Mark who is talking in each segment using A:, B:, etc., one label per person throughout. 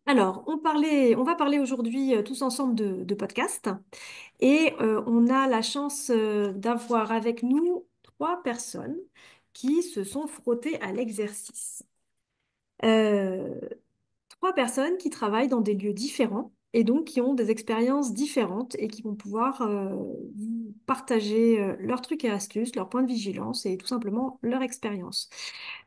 A: Alors, on va parler aujourd'hui tous ensemble de podcasts et on a la chance d'avoir avec nous trois personnes qui se sont frottées à l'exercice. Euh, Trois personnes qui travaillent dans des lieux différents et donc qui ont des expériences différentes et qui vont pouvoir vous partager leurs trucs et astuces, leurs points de vigilance et tout simplement leur expérience.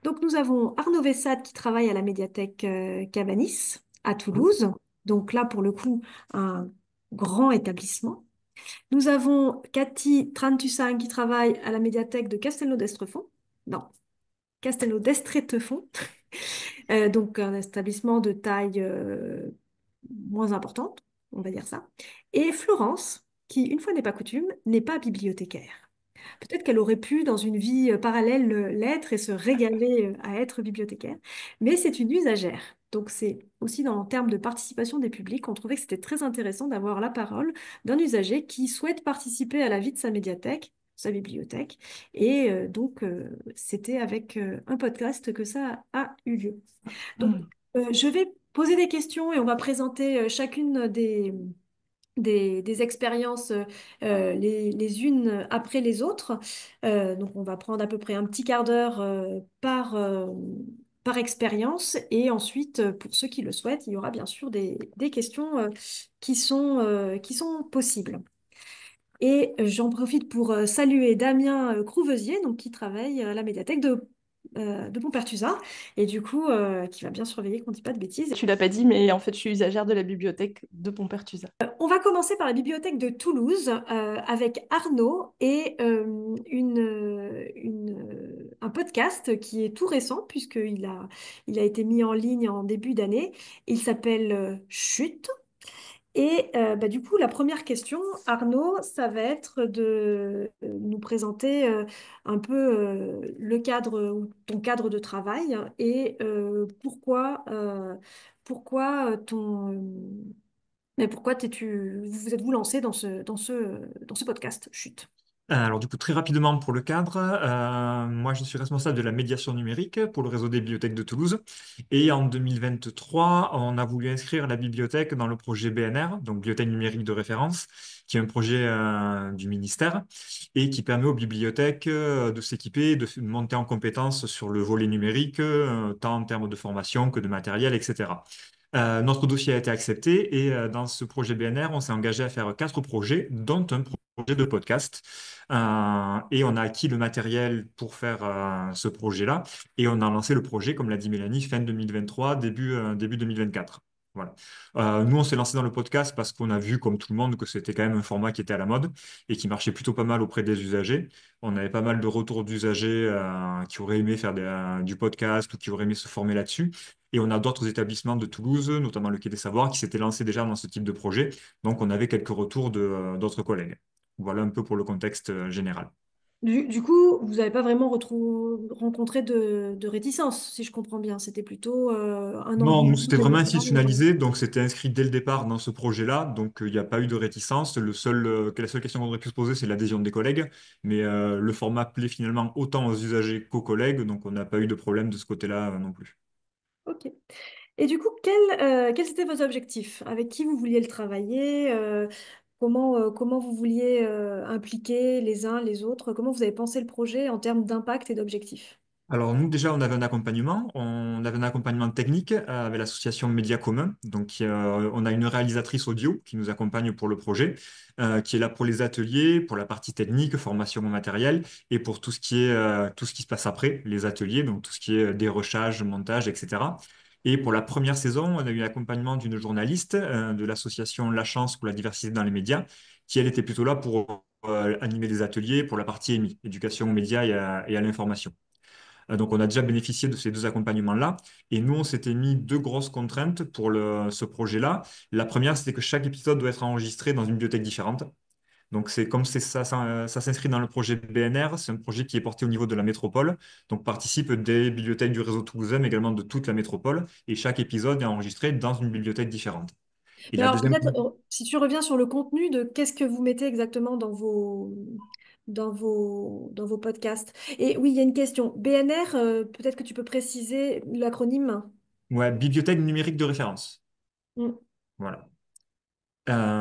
A: Donc, nous avons Arnaud Vessade qui travaille à la médiathèque Cabanis à Toulouse. Donc là, pour le coup, un grand établissement. Nous avons Cathy Trantussan qui travaille à la médiathèque de Castelnau d'Estrefont. Non, Castelnau d'Estrétefont. Donc un établissement de taille moins importante, on va dire ça. Et Florence, qui, une fois n'est pas coutume, n'est pas bibliothécaire. Peut-être qu'elle aurait pu, dans une vie parallèle, l'être et se régaler à être bibliothécaire, mais c'est une usagère. Donc c'est aussi en termes de participation des publics, on trouvait que c'était très intéressant d'avoir la parole d'un usager qui souhaite participer à la vie de sa médiathèque, sa bibliothèque. Et c'était avec un podcast que ça a eu lieu. Donc, je vais poser des questions et on va présenter chacune des expériences les unes après les autres. Donc, on va prendre à peu près un petit quart d'heure par expérience. Et ensuite, pour ceux qui le souhaitent, il y aura bien sûr des questions qui sont possibles. Et j'en profite pour saluer Damien Crouvesier, donc, qui travaille à la médiathèque de Montpertuis, et du coup, qui va bien surveiller qu'on ne dit pas de bêtises.
B: Tu l'as pas dit, mais en fait, je suis usagère de la bibliothèque de Pompertusa.
A: On va commencer par la bibliothèque de Toulouse avec Arnaud et un podcast qui est tout récent il a été mis en ligne en début d'année. Il s'appelle Chute. Et du coup, la première question, Arnaud, ça va être de nous présenter un peu le cadre, ou ton cadre de travail et pourquoi vous vous êtes-vous lancé dans ce podcast? Chut.
C: Alors du coup, très rapidement pour le cadre, moi je suis responsable de la médiation numérique pour le réseau des bibliothèques de Toulouse. Et en 2023, on a voulu inscrire la bibliothèque dans le projet BNR, donc Bibliothèque numérique de référence, qui est un projet du ministère et qui permet aux bibliothèques de s'équiper, de monter en compétences sur le volet numérique, tant en termes de formation que de matériel, etc. Notre dossier a été accepté et dans ce projet BNR, on s'est engagé à faire 4 projets, dont un projet de podcast. Et on a acquis le matériel pour faire ce projet-là. Et on a lancé le projet, comme l'a dit Mélanie, fin 2023, début 2024. Voilà. Nous, on s'est lancé dans le podcast parce qu'on a vu, comme tout le monde, que c'était quand même un format qui était à la mode et qui marchait plutôt pas mal auprès des usagers. On avait pas mal de retours d'usagers qui auraient aimé faire du podcast ou qui auraient aimé se former là-dessus. Et on a d'autres établissements de Toulouse, notamment le Quai des Savoirs, qui s'étaient lancés déjà dans ce type de projet. Donc, on avait quelques retours d'autres collègues. Voilà un peu pour le contexte général.
A: Du coup, vous n'avez pas vraiment rencontré de réticence, si je comprends bien. C'était plutôt un
C: Non, nous,
A: engouement
C: c'était vraiment
A: général.
C: institutionnalisé, donc c'était inscrit dès le départ dans ce projet-là, donc il n'y a pas eu de réticence. La seule question qu'on aurait pu se poser, c'est l'adhésion des collègues, mais le format plaît finalement autant aux usagers qu'aux collègues, donc on n'a pas eu de problème de ce côté-là non plus.
A: Ok. Et du coup, quels étaient vos objectifs? Avec qui vous vouliez le travailler? Comment vous vouliez impliquer les uns les autres? Comment vous avez pensé le projet en termes d'impact et d'objectifs?
C: Alors nous déjà on avait un accompagnement technique avec l'association Média Commun. Donc on a une réalisatrice audio qui nous accompagne pour le projet, qui est là pour les ateliers, pour la partie technique, formation au matériel et pour tout ce qui se passe après les ateliers, donc tout ce qui est dérochage, montage, etc. Et pour la première saison, on a eu l'accompagnement d'une journaliste de l'association La Chance pour la diversité dans les médias, qui elle était plutôt là pour animer des ateliers pour la partie EMI, éducation aux médias et à l'information. Donc, on a déjà bénéficié de ces 2 accompagnements-là. Et nous, on s'était mis 2 grosses contraintes pour ce projet-là. La première, c'était que chaque épisode doit être enregistré dans une bibliothèque différente. Donc, ça s'inscrit dans le projet BNR. C'est un projet qui est porté au niveau de la métropole. Donc, participe des bibliothèques du réseau toulousain, mais également de toute la métropole. Et chaque épisode est enregistré dans une bibliothèque différente. Et
A: Mais
C: la
A: alors,
C: deuxième
A: peut-être, si tu reviens sur le contenu de qu'est-ce que vous mettez exactement dans vos podcasts. Et oui, il y a une question. BNR, peut-être que tu peux préciser l'acronyme.
C: ouais, bibliothèque numérique de référence.
A: Mm.
C: Voilà.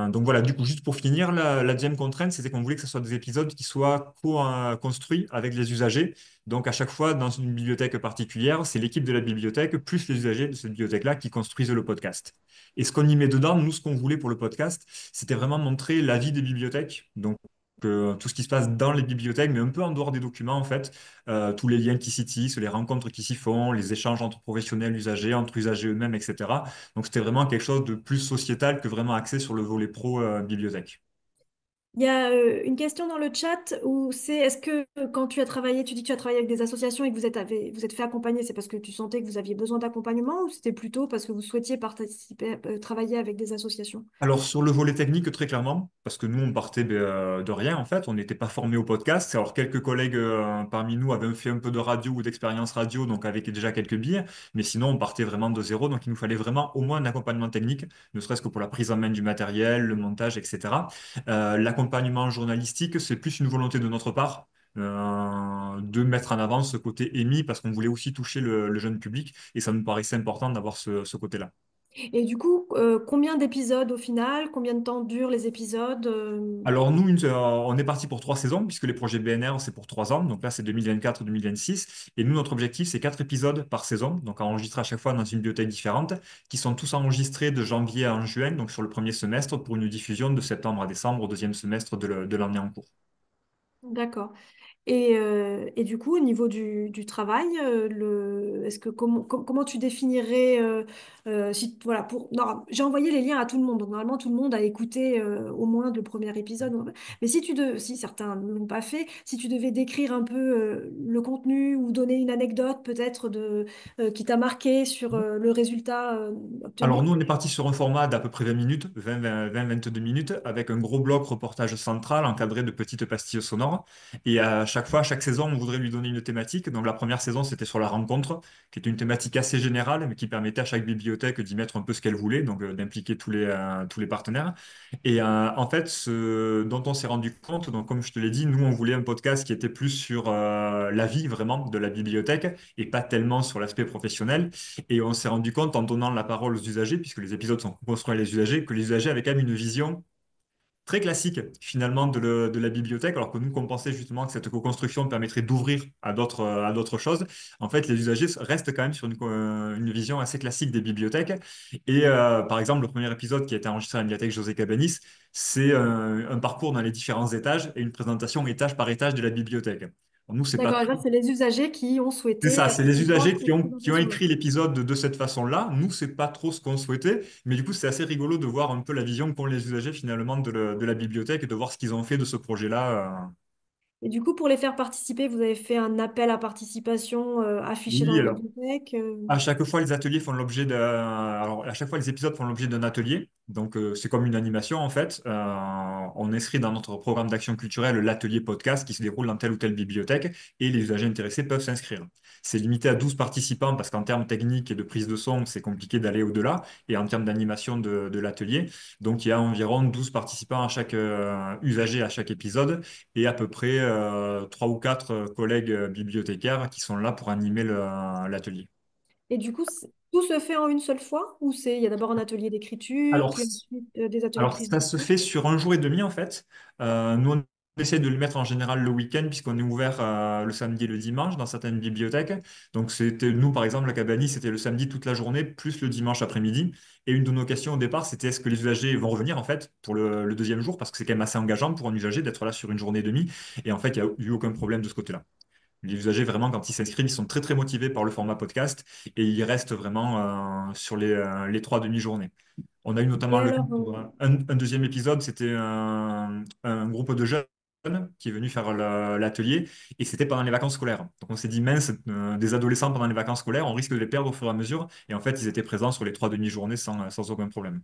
C: Donc voilà, du coup, juste pour finir, la deuxième contrainte, c'était qu'on voulait que ce soit des épisodes qui soient co-construits avec les usagers. Donc à chaque fois, dans une bibliothèque particulière, c'est l'équipe de la bibliothèque plus les usagers de cette bibliothèque-là qui construisent le podcast. Et ce qu'on y met dedans, nous, ce qu'on voulait pour le podcast, c'était vraiment montrer la vie des bibliothèques. Donc tout ce qui se passe dans les bibliothèques, mais un peu en dehors des documents, en fait. Tous les liens qui s'y tissent, les rencontres qui s'y font, les échanges entre professionnels, usagers, entre usagers eux-mêmes, etc. Donc c'était vraiment quelque chose de plus sociétal que vraiment axé sur le volet pro bibliothèque.
A: Il y a une question dans le chat où c'est est-ce que quand tu as travaillé, tu dis que tu as travaillé avec des associations et que vous êtes fait accompagner, c'est parce que tu sentais que vous aviez besoin d'accompagnement ou c'était plutôt parce que vous souhaitiez participer, travailler avec des associations?
C: Alors sur le volet technique, très clairement, parce que nous on partait de rien en fait, on n'était pas formé au podcast. Alors quelques collègues parmi nous avaient fait un peu de radio ou d'expérience radio, donc avec déjà quelques billes, mais sinon on partait vraiment de zéro, donc il nous fallait vraiment au moins un accompagnement technique, ne serait-ce que pour la prise en main du matériel, le montage, etc. L'accompagnement journalistique, c'est plus une volonté de notre part. De mettre en avant ce côté émis parce qu'on voulait aussi toucher le jeune public et ça nous paraissait important d'avoir ce côté-là.
A: Et du coup, combien d'épisodes au final? Combien de temps durent les épisodes?
C: Alors nous, on est parti pour 3 saisons, puisque les projets BNR, c'est pour 3 ans. Donc là, c'est 2024-2026. Et nous, notre objectif, c'est 4 épisodes par saison, donc enregistrés à chaque fois dans une bibliothèque différente, qui sont tous enregistrés de janvier à juin, donc sur le premier semestre, pour une diffusion de septembre à décembre, au deuxième semestre de l'année en cours.
A: D'accord. Et du coup, au niveau du travail, est-ce que comment tu définirais si voilà non, j'ai envoyé les liens à tout le monde. Donc normalement, tout le monde a écouté au moins le premier épisode. Mais si certains ne l'ont pas fait, si tu devais décrire un peu le contenu ou donner une anecdote peut-être qui t'a marqué sur le résultat
C: Alors
A: obtenu.
C: nous, on est parti sur un format d'à peu près 20 minutes, 22 minutes, avec un gros bloc reportage central encadré de petites pastilles sonores. Et à chaque fois, à chaque saison, on voudrait lui donner une thématique. Donc la première saison, c'était sur la rencontre, qui était une thématique assez générale, mais qui permettait à chaque bibliothèque d'y mettre un peu ce qu'elle voulait, donc d'impliquer tous les partenaires. Et en fait, ce dont on s'est rendu compte, donc comme je te l'ai dit, nous, on voulait un podcast qui était plus sur la vie vraiment de la bibliothèque et pas tellement sur l'aspect professionnel. Et on s'est rendu compte en donnant la parole aux usagers, puisque les épisodes sont construits avec les usagers, que les usagers avaient quand même une vision très classique finalement de la bibliothèque, alors que nous, qu'on pensait justement que cette co-construction permettrait d'ouvrir à d'autres choses. En fait, les usagers restent quand même sur une vision assez classique des bibliothèques. Et par exemple, le premier épisode qui a été enregistré à la bibliothèque José Cabanis, c'est un parcours dans les différents étages et une présentation étage par étage de la bibliothèque. Alors, nous, c'est pas
A: D'accord, et là, c'est les usagers qui ont
C: c'est
A: souhaité
C: ça, c'est les
A: avoir
C: usagers
A: cette
C: qui ont
A: présentation-là.
C: écrit l'épisode de cette façon-là. Nous, c'est pas trop ce qu'on souhaitait, mais du coup, c'est assez rigolo de voir un peu la vision qu'ont les usagers finalement de la bibliothèque et de voir ce qu'ils ont fait de ce projet-là.
A: Et du coup, pour les faire participer, vous avez fait un appel à participation affiché dans
C: Oui,
A: la
C: alors.
A: bibliothèque.
C: À chaque fois, les ateliers font l'objet d'un. Alors, à chaque fois, les épisodes font l'objet d'un atelier. Donc, c'est comme une animation, en fait. On inscrit dans notre programme d'action culturelle l'atelier podcast qui se déroule dans telle ou telle bibliothèque et les usagers intéressés peuvent s'inscrire. C'est limité à 12 participants parce qu'en termes techniques et de prise de son, c'est compliqué d'aller au-delà. Et en termes d'animation de l'atelier, donc il y a environ 12 participants à chaque usager à chaque épisode et à peu près 3 ou 4 collègues bibliothécaires qui sont là pour animer l'atelier.
A: Et du coup, tout se fait en une seule fois ou il y a d'abord un atelier d'écriture,
C: Alors,
A: puis ensuite des ateliers de
C: alors,
A: prise de
C: ça se
A: son.
C: fait sur un jour et demi en fait. Nous, on essaie de le mettre en général le week-end puisqu'on est ouvert le samedi et le dimanche dans certaines bibliothèques. Donc, c'était nous, par exemple, la Cabani, c'était le samedi toute la journée plus le dimanche après-midi. Et une de nos questions au départ, c'était est-ce que les usagers vont revenir en fait pour le deuxième jour parce que c'est quand même assez engageant pour un usager d'être là sur une journée et demie. Et en fait, il n'y a eu aucun problème de ce côté-là. Les usagers, vraiment, quand ils s'inscrivent, ils sont très, très motivés par le format podcast et ils restent vraiment sur les 3 demi-journées. On a eu
A: Et
C: notamment le cas
A: alors,
C: pour un deuxième épisode, c'était un groupe de jeunes qui est venu faire l'atelier et c'était pendant les vacances scolaires. Donc on s'est dit, mince, des adolescents pendant les vacances scolaires, on risque de les perdre au fur et à mesure. Et en fait, ils étaient présents sur les 3 demi-journées sans aucun problème.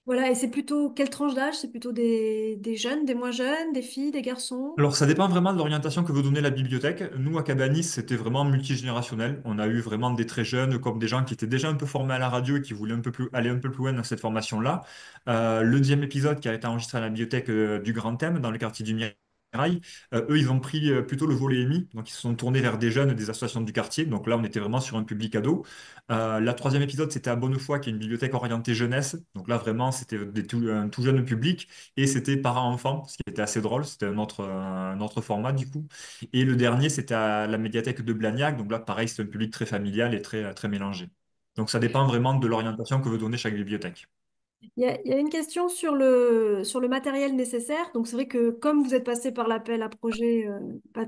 A: voilà, et c'est plutôt quelle tranche d'âge? C'est plutôt des jeunes, des moins jeunes, des filles, des garçons?
C: Alors, ça dépend vraiment de l'orientation que veut donner la bibliothèque. Nous, à Cabanis, c'était vraiment multigénérationnel. On a eu vraiment des très jeunes, comme des gens qui étaient déjà un peu formés à la radio et qui voulaient aller un peu plus loin dans cette formation-là. Le deuxième épisode qui a été enregistré à la bibliothèque du Grand Thème, dans le quartier du Mirail. Eux, ils ont pris plutôt le volet EMI, donc ils se sont tournés vers des jeunes des associations du quartier. Donc là, on était vraiment sur un public ado. La troisième épisode, c'était à Bonnefoy, qui est une bibliothèque orientée jeunesse. Donc là, vraiment, c'était un tout jeune public et c'était parents-enfants, ce qui était assez drôle. C'était un autre format du coup. Et le dernier, c'était à la médiathèque de Blagnac. Donc là, pareil, c'est un public très familial et très mélangé. Donc ça dépend vraiment de l'orientation que veut donner chaque bibliothèque.
A: Il y a une question sur le matériel nécessaire. Donc, c'est vrai que comme vous êtes passé par l'appel à projet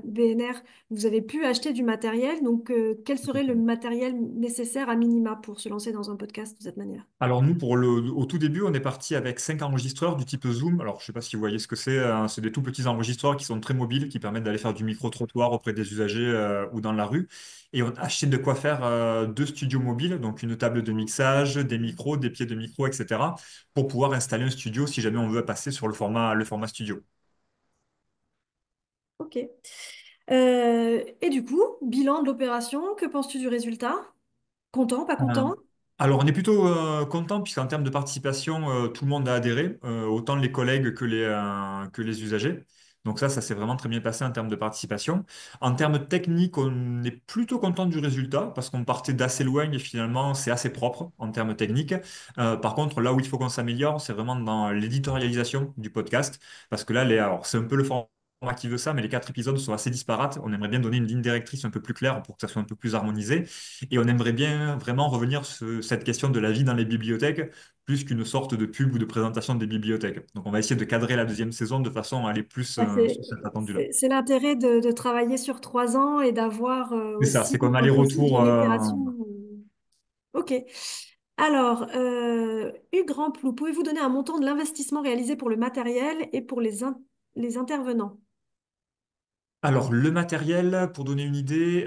A: BNR, vous avez pu acheter du matériel. Donc, quel serait le matériel nécessaire à minima pour se lancer dans un podcast de cette manière?
C: Alors nous, au tout début, on est parti avec 5 enregistreurs du type Zoom. Alors je ne sais pas si vous voyez ce que c'est. C'est des tout petits enregistreurs qui sont très mobiles, qui permettent d'aller faire du micro-trottoir auprès des usagers ou dans la rue. Et on a acheté de quoi faire 2 studios mobiles, donc une table de mixage, des micros, des pieds de micro, etc., pour pouvoir installer un studio si jamais on veut passer sur le format studio.
A: Ok. Et du coup, bilan de l'opération, que penses-tu du résultat? Content, pas
C: Euh,
A: content?
C: Alors, on est plutôt content puisqu'en termes de participation, tout le monde a adhéré, autant les collègues que les usagers. Donc ça s'est vraiment très bien passé en termes de participation. En termes techniques, on est plutôt content du résultat parce qu'on partait d'assez loin et finalement, c'est assez propre en termes techniques. Par contre, là où il faut qu'on s'améliore, c'est vraiment dans l'éditorialisation du podcast parce que là, alors, c'est un peu le format qui veut ça, mais les 4 épisodes sont assez disparates. On aimerait bien donner une ligne directrice un peu plus claire pour que ça soit un peu plus harmonisé. Et on aimerait bien vraiment revenir sur cette question de la vie dans les bibliothèques, plus qu'une sorte de pub ou de présentation des bibliothèques. Donc on va essayer de cadrer la deuxième saison de façon à aller plus
A: Ah,
C: sur cette attendue-là.
A: c'est l'intérêt de travailler sur 3 ans et d'avoir
C: C'est ça, c'est
A: aussi
C: comme
A: un possible
C: aller-retour.
A: en itération. Ok. Alors, Hugues Ramplou, pouvez-vous donner un montant de l'investissement réalisé pour le matériel et pour les intervenants?
C: Alors, le matériel, pour donner une idée,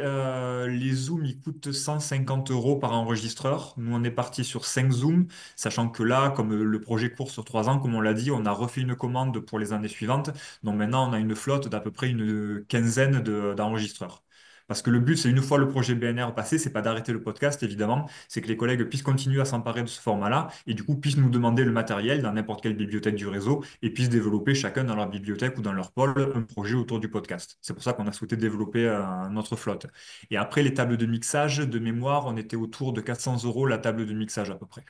C: les zooms, ils coûtent 150 euros par enregistreur. Nous, on est parti sur 5 zooms, sachant que là, comme le projet court sur 3 ans, comme on l'a dit, on a refait une commande pour les années suivantes. Donc maintenant, on a une flotte d'à peu près une quinzaine d'enregistreurs. Parce que le but, c'est une fois le projet BNR passé, c'est pas d'arrêter le podcast, évidemment, c'est que les collègues puissent continuer à s'emparer de ce format-là et du coup puissent nous demander le matériel dans n'importe quelle bibliothèque du réseau et puissent développer chacun dans leur bibliothèque ou dans leur pôle un projet autour du podcast. C'est pour ça qu'on a souhaité développer notre flotte. Et après, les tables de mixage, de mémoire, on était autour de 400 euros la table de mixage à peu près.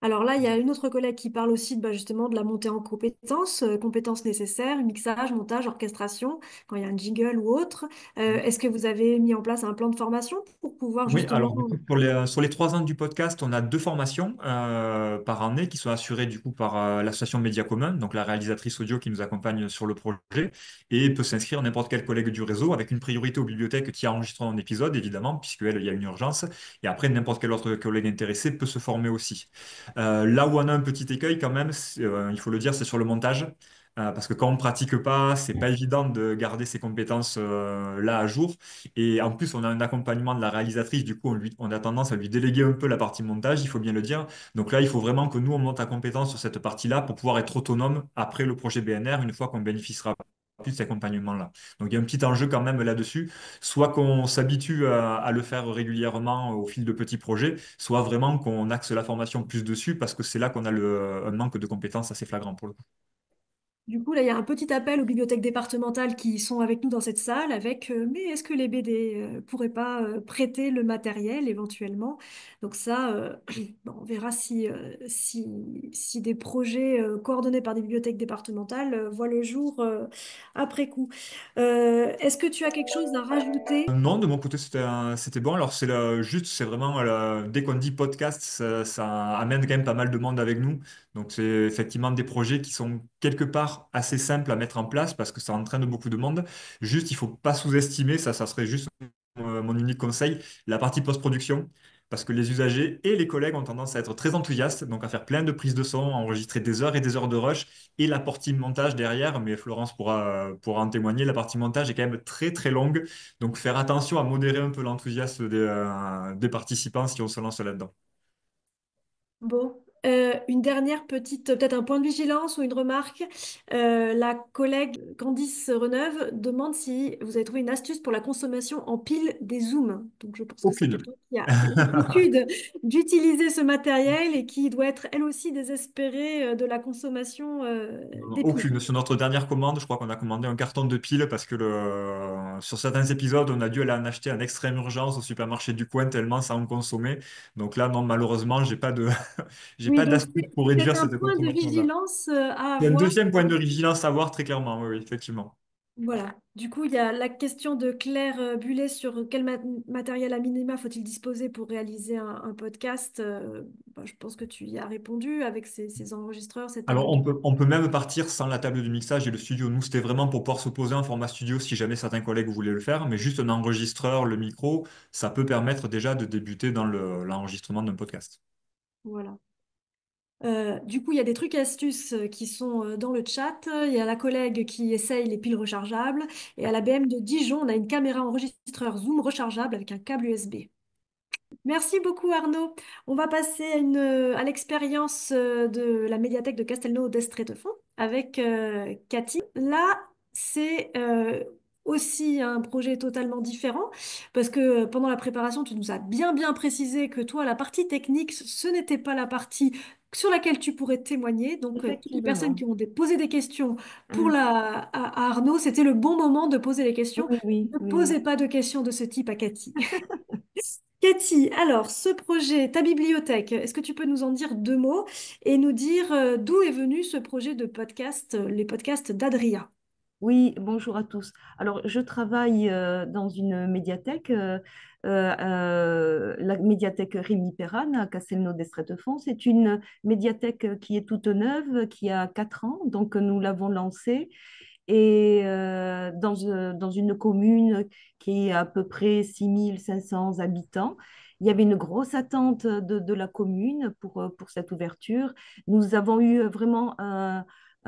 A: Alors là, il y a une autre collègue qui parle aussi justement de la montée en compétences, compétences nécessaires, mixage, montage, orchestration, quand il y a un jingle ou autre. Est-ce que vous avez mis en place un plan de formation pour pouvoir
C: Oui,
A: justement...
C: alors du coup, sur les 3 ans du podcast, on a 2 formations par année qui sont assurées du coup par l'association Média Commun, donc la réalisatrice audio qui nous accompagne sur le projet, et peut s'inscrire n'importe quel collègue du réseau avec une priorité aux bibliothèques qui enregistrent un épisode, évidemment, puisqu'elle, il y a une urgence, et après n'importe quel autre collègue intéressé peut se former aussi. Là où on a un petit écueil quand même, il faut le dire, c'est sur le montage. Parce que quand on ne pratique pas, c'est pas évident de garder ses compétences là à jour. Et en plus, on a un accompagnement de la réalisatrice, du coup, on a tendance à lui déléguer un peu la partie montage, il faut bien le dire. Donc là, il faut vraiment que nous, on monte à compétence sur cette partie-là pour pouvoir être autonome après le projet BNR, une fois qu'on bénéficiera plus de cet accompagnement-là. Donc il y a un petit enjeu quand même là-dessus, soit qu'on s'habitue à le faire régulièrement au fil de petits projets, soit vraiment qu'on axe la formation plus dessus, parce que c'est là qu'on a un manque de compétences assez flagrant pour le coup.
A: Du coup, là, il y a un petit appel aux bibliothèques départementales qui sont avec nous dans cette salle avec mais est-ce que les BD pourraient pas prêter le matériel éventuellement? Donc ça, bon, on verra si des projets coordonnés par des bibliothèques départementales voient le jour après coup. Est-ce que tu as quelque chose à rajouter?
C: Non, de mon côté, c'était bon. Alors, juste, c'est vraiment, dès qu'on dit podcast, ça amène quand même pas mal de monde avec nous. Donc, c'est effectivement des projets qui sont quelque part assez simples à mettre en place parce que ça entraîne beaucoup de monde. Juste, il faut pas sous-estimer, ça serait juste mon unique conseil, la partie post-production. Parce que les usagers et les collègues ont tendance à être très enthousiastes, donc à faire plein de prises de son, à enregistrer des heures et des heures de rush, et la partie montage derrière, mais Florence pourra en témoigner, la partie montage est quand même très très longue. Donc faire attention à modérer un peu l'enthousiasme des participants si on se lance là-dedans.
A: Bon. Une dernière petite, peut-être un point de vigilance ou une remarque. La collègue Candice Reneuve demande si vous avez trouvé une astuce pour la consommation en pile des zooms. Donc je pense que c'est
C: Aucune.
A: quelqu'un qui a l'habitude d'utiliser ce matériel et qui doit être elle aussi désespérée de la consommation des piles.
C: Aucune. Sur notre dernière commande, je crois qu'on a commandé un carton de piles parce que sur certains épisodes, on a dû aller en acheter en extrême urgence au supermarché du coin tellement ça en consommait. Donc là, non, malheureusement, j'ai pas de, j'ai
A: Oui,
C: pas
A: donc
C: d'astuce pour
A: c'est
C: réduire
A: un
C: cette
A: point de
C: consommation-là.
A: vigilance à
C: C'est un
A: avoir.
C: deuxième point de vigilance à voir très clairement, oui, oui, effectivement.
A: Voilà. Du coup, il y a la question de Claire Bullet sur quel matériel à minima faut-il disposer pour réaliser un podcast. Bah, je pense que tu y as répondu avec ces enregistreurs, cette table
C: Alors,
A: de
C: on peut même partir sans la table de mixage et le studio. Nous, c'était vraiment pour pouvoir s'opposer en format studio si jamais certains collègues voulaient le faire, mais juste un enregistreur, le micro, ça peut permettre déjà de débuter dans l'enregistrement d'un podcast.
A: Voilà. Du coup, il y a des trucs et astuces qui sont dans le chat. Il y a la collègue qui essaye les piles rechargeables. Et à la BM de Dijon, on a une caméra enregistreur Zoom rechargeable avec un câble USB. Merci beaucoup Arnaud. On va passer à l'expérience de la médiathèque de Castelnau d'Estrétefond avec Cathy. Là, c'est aussi un projet totalement différent parce que pendant la préparation, tu nous as bien précisé que toi, la partie technique, ce n'était pas la partie sur laquelle tu pourrais témoigner. Donc, toutes les personnes
B: Effectivement.
A: qui ont posé des questions
B: Mm.
A: à Arnaud, c'était le bon moment de poser les questions.
B: Oui, oui,
A: Ne
B: oui, oui.
A: posez pas de questions de ce type à Cathy. Cathy, alors ce projet, ta bibliothèque, est-ce que tu peux nous en dire deux mots et nous dire d'où est venu ce projet de podcast, les podcasts d'Adria?
B: Oui, bonjour à tous. Alors, je travaille dans une médiathèque, la médiathèque Rémi Perrane à Castelnau-d'Estrétefond. C'est une médiathèque qui est toute neuve, qui a 4 ans, donc nous l'avons lancée. Et dans une commune qui est à peu près 6 500 habitants. Il y avait une grosse attente de la commune pour cette ouverture. Nous avons eu vraiment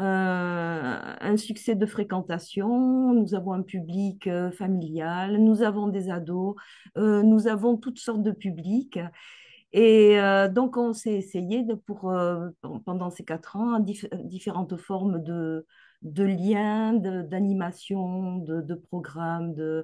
B: un succès de fréquentation, nous avons un public familial, nous avons des ados, nous avons toutes sortes de publics. Et donc, on s'est essayé pendant ces 4 ans, différentes formes de liens, d'animation, de programmes.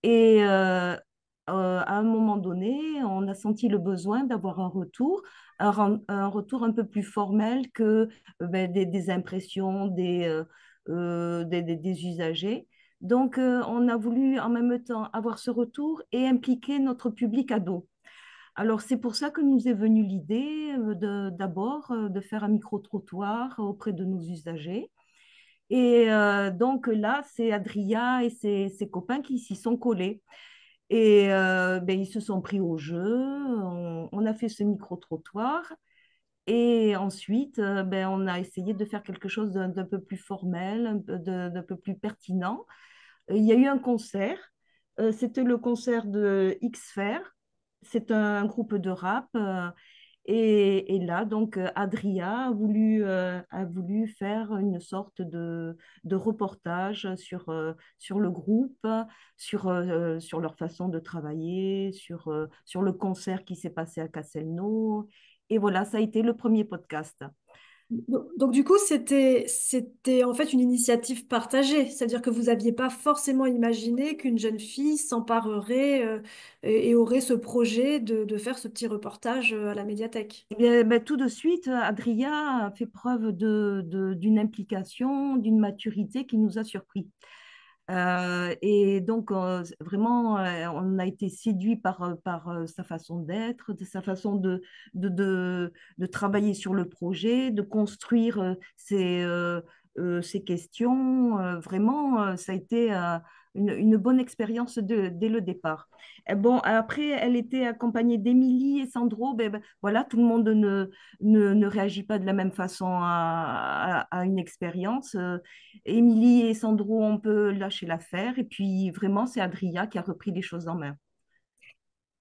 B: Et à un moment donné, on a senti le besoin d'avoir un retour un peu plus formel que ben, des impressions des usagers. Donc, on a voulu en même temps avoir ce retour et impliquer notre public ado. Alors, c'est pour ça que nous est venue l'idée d'abord de faire un micro-trottoir auprès de nos usagers. Et donc là, c'est Adria et ses copains qui s'y sont collés. Et ben, ils se sont pris au jeu. On a fait ce micro-trottoir. Et ensuite, ben, on a essayé de faire quelque chose d'un peu plus formel, d'un peu plus pertinent. Il y a eu un concert. C'était le concert de X-Fer. C'est un groupe de rap. Et là, donc, Adria a voulu faire une sorte de reportage sur le groupe, sur leur façon de travailler, sur le concert qui s'est passé à Castelnau. Et voilà, ça a été le premier podcast.
A: Donc, du coup, c'était en fait une initiative partagée, c'est-à-dire que vous n'aviez pas forcément imaginé qu'une jeune fille s'emparerait et aurait ce projet de faire ce petit reportage à la médiathèque.
B: Eh bien, ben, tout de suite, Adria a fait preuve d'une implication, d'une maturité qui nous a surpris. Et donc, vraiment, on a été séduit par sa façon d'être, de sa façon de travailler sur le projet, de construire ses questions. Vraiment, ça a été une bonne expérience dès le départ. Et bon, après, elle était accompagnée d'Émilie et Sandro. Voilà, tout le monde ne réagit pas de la même façon à une expérience. Émilie et Sandro, on peut lâcher l'affaire. Et puis, vraiment, c'est Adria qui a repris les choses en main.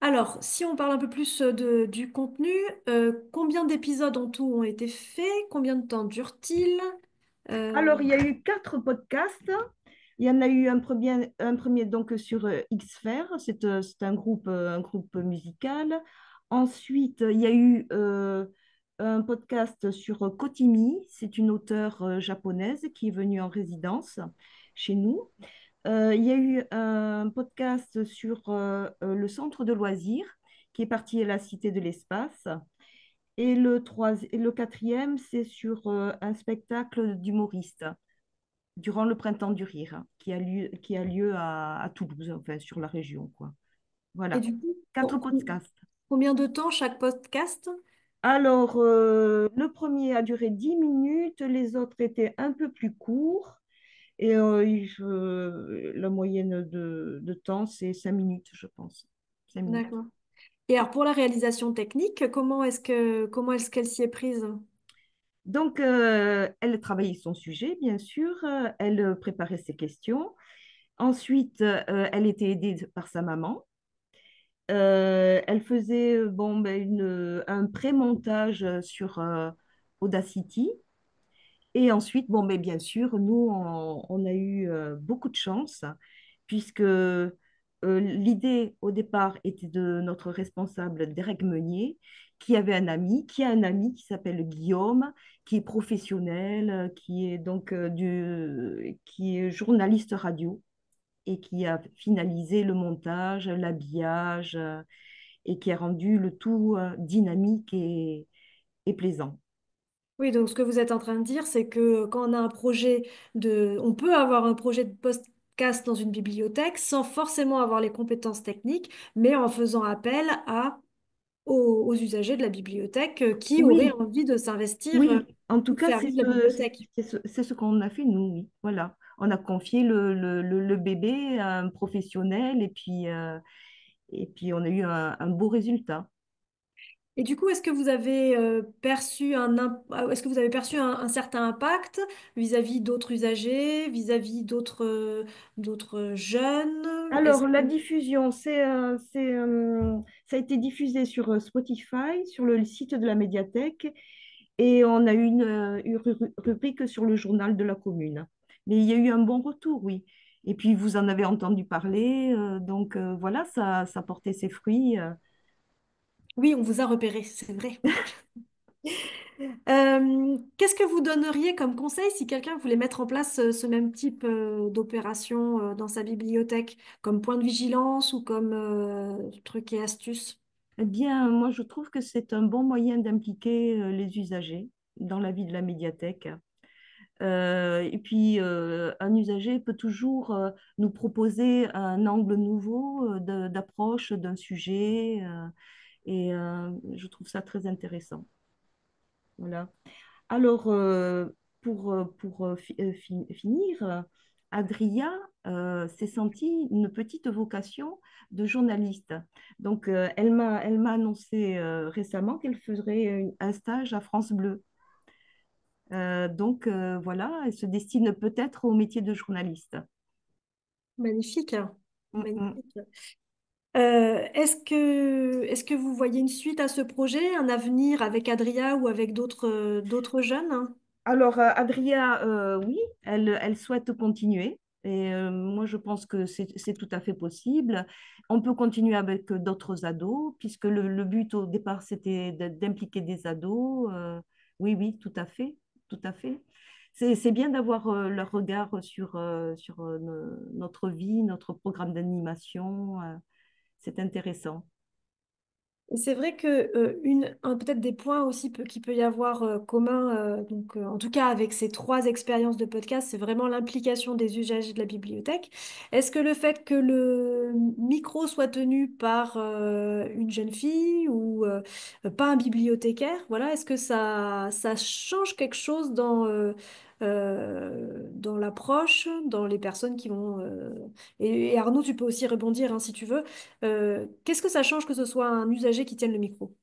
A: Alors, si on parle un peu plus du contenu, combien d'épisodes en tout ont été faits? Combien de temps durent-ils? Euh,
B: Alors, il y a eu 4 podcasts. Il y en a eu un premier donc sur Xfer, c'est un groupe musical. Ensuite, il y a eu un podcast sur Kotimi. C'est une auteure japonaise qui est venue en résidence chez nous. Il y a eu un podcast sur le centre de loisirs qui est parti à la Cité de l'Espace. Et le quatrième, c'est sur un spectacle d'humoriste durant le Printemps du Rire qui a lieu à Toulouse, enfin sur la région, quoi.
A: Et
B: Voilà,
A: du coup,
B: 4 podcasts.
A: combien de temps chaque podcast?
B: Alors, le premier a duré 10 minutes, les autres étaient un peu plus courts. Et la moyenne de temps, c'est 5 minutes, je pense. 5 minutes.
A: D'accord. Et alors pour la réalisation technique, comment est-ce qu'elle s'y est prise?
B: Donc, elle travaillait son sujet, bien sûr. Elle préparait ses questions. Ensuite, elle était aidée par sa maman. Elle faisait bon, ben, un pré-montage sur Audacity. Et ensuite, bon, mais bien sûr, nous, on a eu beaucoup de chance, puisque l'idée au départ était de notre responsable Derek Meunier, qui a un ami qui s'appelle Guillaume, qui est professionnel, qui est donc qui est journaliste radio et qui a finalisé le montage, l'habillage et qui a rendu le tout dynamique et plaisant.
A: Oui, donc ce que vous êtes en train de dire, c'est que quand on a un on peut avoir un projet de podcast dans une bibliothèque sans forcément avoir les compétences techniques, mais en faisant appel aux usagers de la bibliothèque qui auraient
B: Oui,
A: envie de s'investir
B: oui, en tout
A: pour
B: cas,
A: faire vivre la bibliothèque.
B: c'est ce qu'on a fait, nous, oui. Voilà. On a confié le bébé à un professionnel et puis on a eu un beau résultat.
A: Et du coup, est-ce que vous avez est-ce que vous avez perçu un certain impact vis-à-vis d'autres usagers, vis-à-vis d'autres jeunes? Est-ce
B: Alors, la
A: que...
B: diffusion, ça a été diffusé sur Spotify, sur le site de la médiathèque, et on a eu une rubrique sur le journal de la commune. Mais il y a eu un bon retour, oui. Et puis, vous en avez entendu parler, donc voilà, ça portait ses fruits.
A: Oui, on vous a repéré, c'est vrai. Qu'est-ce que vous donneriez comme conseil si quelqu'un voulait mettre en place ce même type d'opération dans sa bibliothèque, comme point de vigilance ou comme truc et astuce?
B: Eh bien, moi, je trouve que c'est un bon moyen d'impliquer les usagers dans la vie de la médiathèque. Et puis, un usager peut toujours nous proposer un angle nouveau d'approche d'un sujet, et je trouve ça très intéressant. Voilà. Alors, pour finir, Adria s'est sentie une petite vocation de journaliste. Donc, elle m'a annoncé récemment qu'elle ferait un stage à France Bleu. Donc, voilà, elle se destine peut-être au métier de journaliste.
A: Magnifique,
B: Mm, mm.
A: magnifique. Est-ce que vous voyez une suite à ce projet, un avenir avec Adria ou avec d'autres jeunes?
B: Alors, Adria, oui, elle souhaite continuer. Et moi, je pense que c'est tout à fait possible. On peut continuer avec d'autres ados, puisque le but au départ, c'était d'impliquer des ados. Oui, oui, tout à fait, tout à fait. C'est bien d'avoir leur regard sur notre vie, notre programme d'animation. C'est intéressant.
A: Et c'est vrai que peut-être des points aussi qu'il peut y avoir commun, en tout cas avec ces trois expériences de podcast, c'est vraiment l'implication des usagers de la bibliothèque. Est-ce que le fait que le micro soit tenu par une jeune fille ou pas un bibliothécaire, voilà, est-ce que ça change quelque chose dans l'approche, dans les personnes qui vont... et Arnaud, tu peux aussi rebondir hein, si tu veux. Qu'est-ce que ça change que ce soit un usager qui tienne le micro?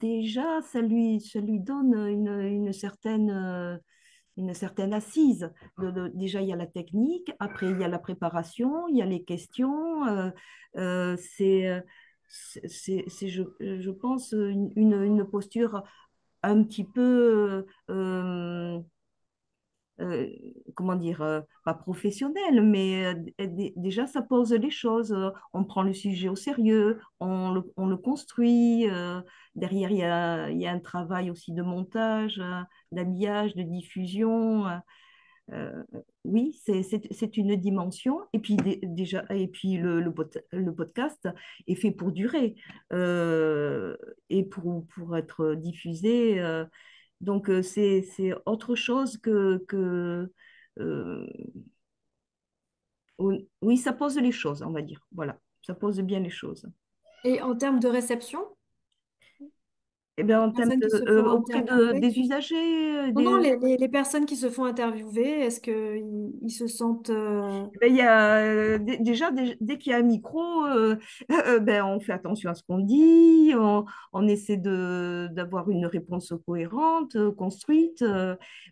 B: Déjà, ça lui donne une certaine assise. Déjà, il y a la technique, après, il y a la préparation, il y a les questions. Euh, c'est, je pense, une posture un petit peu euh, comment dire, pas professionnel, mais déjà ça pose les choses. On prend le sujet au sérieux, on le construit. Derrière, il y a un travail aussi de montage, d'habillage, de diffusion. Euh, oui, c'est une dimension. Et puis déjà, et puis le podcast est fait pour durer et pour être diffusé. Donc c'est autre chose euh, oui, ça pose les choses, on va dire. Voilà, ça pose bien les choses.
A: Et en termes de réception,
B: Eh bien,
A: les
B: en termes
A: personnes qui se font
B: auprès
A: interviewer,
B: des usagers,
A: non, non, les personnes qui se font interviewer, est-ce qu'ils ils se sentent...
B: ben, il y a, déjà, dès qu'il y a un micro, ben, on fait attention à ce qu'on dit, on essaie d'avoir une réponse cohérente, construite.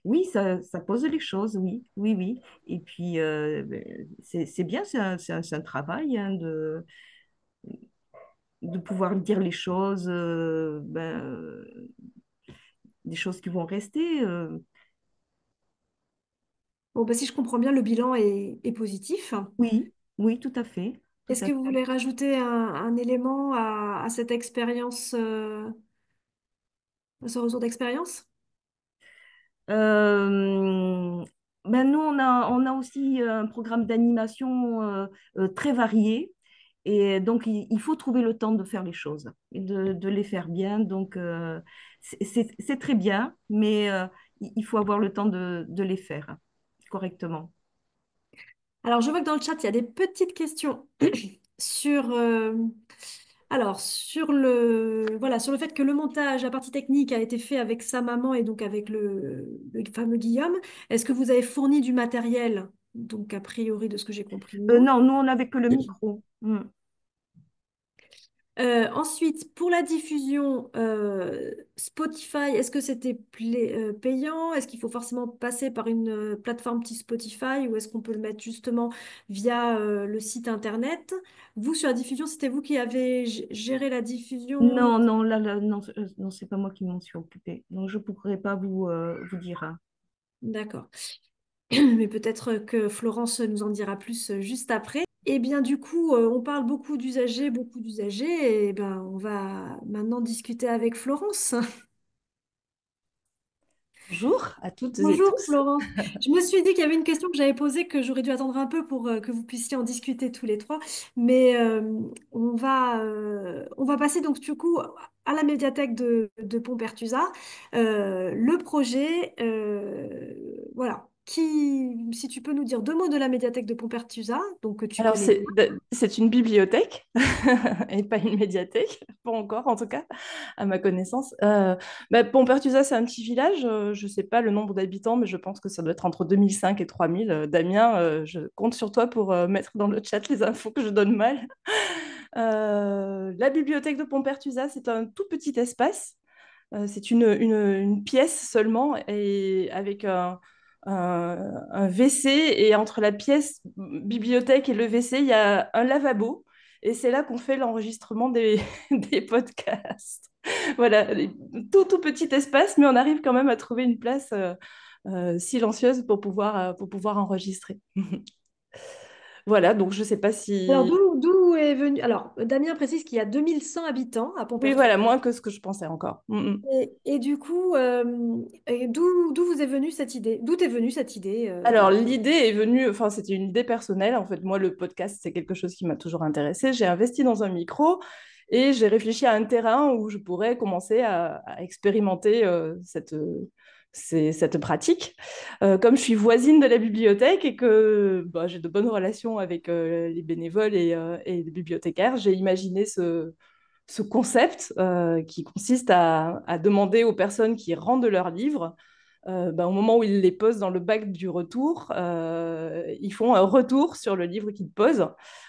B: Oui, ça pose les choses, oui, oui, oui. Et puis, ben, c'est bien, c'est un travail hein, de pouvoir dire les choses, ben, des choses qui vont rester.
A: Bon, bah, si je comprends bien, le bilan est positif.
B: Oui, oui, tout à fait, tout
A: Est-ce
B: à
A: que vous
B: fait.
A: voulez rajouter un élément à cette expérience, à ce retour d'expérience?
B: Euh, ben nous, on a aussi un programme d'animation très varié. Et donc, il faut trouver le temps de faire les choses et de les faire bien. Donc, c'est très bien, mais il faut avoir le temps de les faire correctement.
A: Alors, je vois que dans le chat, il y a des petites questions sur, sur voilà, sur le fait que le montage, la partie technique a été fait avec sa maman et donc avec le fameux Guillaume. Est-ce que vous avez fourni du matériel? Donc, a priori, de ce que j'ai compris, non.
B: Non, nous, on n'avait que le micro. Mm.
A: Ensuite, pour la diffusion, Spotify, est-ce que c'était payant? Est-ce qu'il faut forcément passer par une plateforme type Spotify ou est-ce qu'on peut le mettre justement via le site internet? Vous, sur la diffusion, c'était vous qui avez géré la diffusion?
B: Non, non, là, non, non, c'est pas moi qui m'en suis occupée. Donc, je ne pourrais pas vous dire, hein.
A: D'accord. Mais peut-être que Florence nous en dira plus juste après. Eh bien, du coup, on parle beaucoup d'usagers, et ben, on va maintenant discuter avec Florence.
D: Bonjour à toutes et
A: Bonjour
D: tous.
A: Florence. Je me suis dit qu'il y avait une question que j'avais posée que j'aurais dû attendre un peu pour que vous puissiez en discuter tous les trois. Mais on va passer donc du coup à la médiathèque de Pompertusa. Le projet, voilà. Si tu peux nous dire deux mots de la médiathèque de Pompertusa, donc que tu
D: Alors,
A: connais bien.
D: c'est une bibliothèque et pas une médiathèque, pas encore en tout cas, à ma connaissance. Pompertusa, c'est un petit village. Je ne sais pas le nombre d'habitants, mais je pense que ça doit être entre 2005 et 3000. Damien, je compte sur toi pour mettre dans le chat les infos que je donne mal. La bibliothèque de Pompertusa, c'est un tout petit espace. C'est une pièce seulement et avec un WC et entre la pièce bibliothèque et le WC, il y a un lavabo et c'est là qu'on fait l'enregistrement des podcasts. Voilà, tout petit espace, mais on arrive quand même à trouver une place silencieuse pour pouvoir enregistrer. Voilà, donc je ne sais pas
A: Alors,
D: si...
A: d'où est venu... Alors, Damien précise qu'il y a 2100 habitants à
D: Oui,
A: Pompertusa.
D: voilà, moins que ce que je pensais encore.
A: Et du coup, d'où vous est venue cette idée? D'où est venue cette idée
D: Alors, l'idée est venue, enfin, c'était une idée personnelle. En fait, moi, le podcast, c'est quelque chose qui m'a toujours intéressée. J'ai investi dans un micro et j'ai réfléchi à un terrain où je pourrais commencer à expérimenter cette pratique. Comme je suis voisine de la bibliothèque et que bah, j'ai de bonnes relations avec les bénévoles et les bibliothécaires, j'ai imaginé ce concept qui consiste à demander aux personnes qui rendent leurs livres au moment où ils les posent dans le bac du retour, ils font un retour sur le livre qu'ils posent,